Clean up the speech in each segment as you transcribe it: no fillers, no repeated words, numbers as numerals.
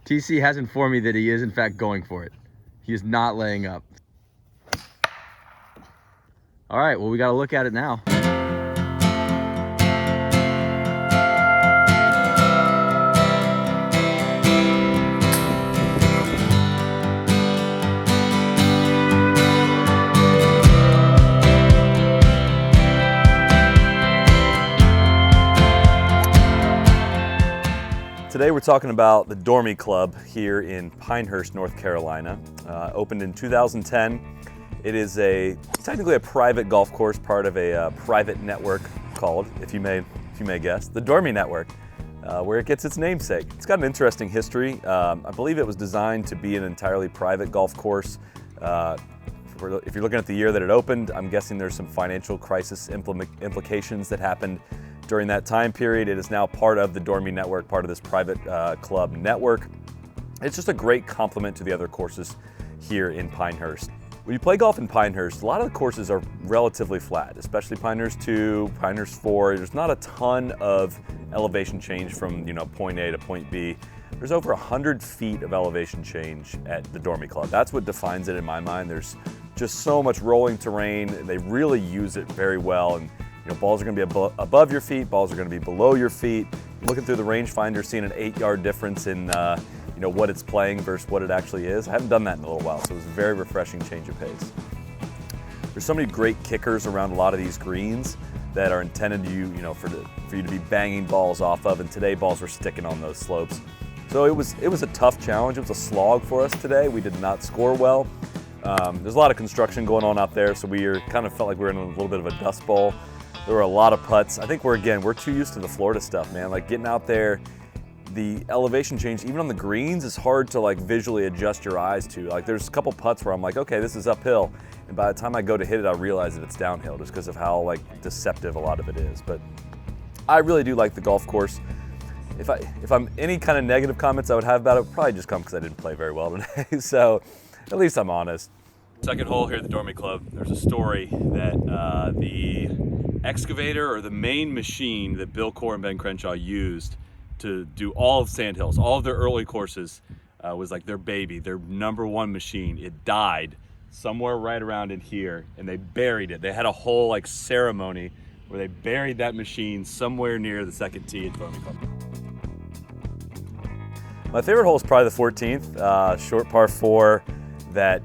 TC has informed me that he is in fact going for it. He is not laying up. All right, well, we got to look at it now. Today we're talking about the Dormie Club here in Pinehurst, North Carolina. Opened in 2010. It is technically a private golf course, part of a private network called, if you may guess, the Dormie Network, where it gets its namesake. It's got an interesting history. I believe it was designed to be an entirely private golf course. If you're looking at the year that it opened, I'm guessing there's some financial crisis implications that happened during that time period. It is now part of the Dormie Network, part of this private club network. It's just a great complement to the other courses here in Pinehurst. When you play golf in Pinehurst, a lot of the courses are relatively flat, especially Pinehurst 2, Pinehurst 4. There's not a ton of elevation change from point A to point B. There's over 100 feet of elevation change at the Dormie Club. That's what defines it in my mind. There's just so much rolling terrain. They really use it very well. And balls are going to be above your feet, balls are going to be below your feet. Looking through the rangefinder, seeing an 8-yard difference in what it's playing versus what it actually is. I haven't done that in a little while, so it was a very refreshing change of pace. There's so many great kickers around a lot of these greens that are intended to for you to be banging balls off of, and today balls were sticking on those slopes. So it was a tough challenge. It was a slog for us today. We did not score well. There's a lot of construction going on out there, so we kind of felt like we were in a little bit of a dust bowl. There were a lot of putts. I think we're too used to the Florida stuff, man. Like getting out there, the elevation change, even on the greens, is hard to visually adjust your eyes to. Like there's a couple putts where I'm like, okay, this is uphill. And by the time I go to hit it, I realize that it's downhill just because of how deceptive a lot of it is. But I really do like the golf course. If I'm any kind of negative comments I would have about it, would probably just come because I didn't play very well today. So at least I'm honest. Second hole here at the Dormie Club, there's a story that the excavator or the main machine that Bill Coore and Ben Crenshaw used to do all of Sandhills, all of their early courses, was like their baby, their #1 machine. It died somewhere right around in here, and they buried it. They had a whole ceremony where they buried that machine somewhere near the second tee at Dormie Club. My favorite hole is probably the 14th, short par 4. That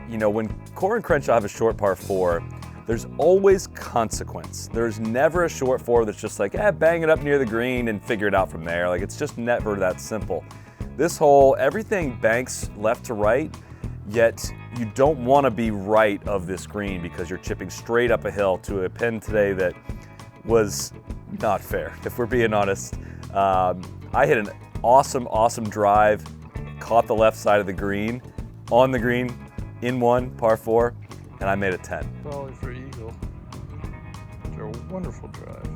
when Coore and Crenshaw have a short par 4, there's always consequence. There's never a short 4 that's just bang it up near the green and figure it out from there. It's just never that simple. This hole, everything banks left to right, yet you don't want to be right of this green because you're chipping straight up a hill to a pin today that was not fair, if we're being honest. I hit an awesome drive, caught the left side of the green, on the green, in one, par 4, and I made it 10. Probably for eagle. It's a wonderful drive.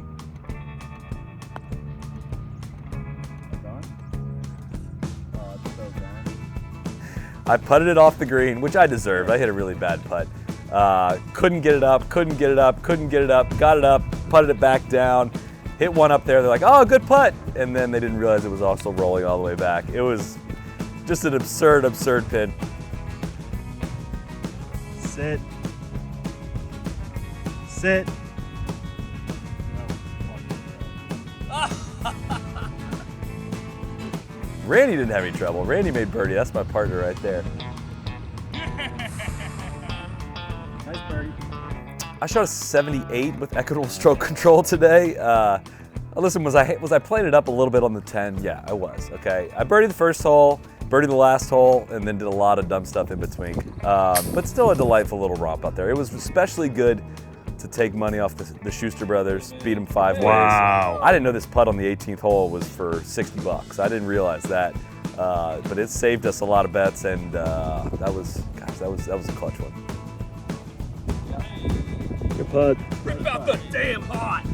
I putted it off the green, which I deserved. I hit a really bad putt. Couldn't get it up, got it up, putted it back down, hit one up there. They're like, oh, good putt. And then they didn't realize it was also rolling all the way back. It was just an absurd pin. Sit. Randy didn't have any trouble. Randy made birdie. That's my partner right there. Nice birdie. I shot a 78 with equitable stroke control today. Listen, was I playing it up a little bit on the 10? Yeah, I was. Okay, I birdied the first hole, birdied the last hole, and then did a lot of dumb stuff in between. But still a delightful little romp out there. It was especially good to take money off the Schuster brothers, beat them 5 ways. Wow. I didn't know this putt on the 18th hole was for $60. I didn't realize that. But it saved us a lot of bets, and that was a clutch one. Good putt. Rip out the damn hot.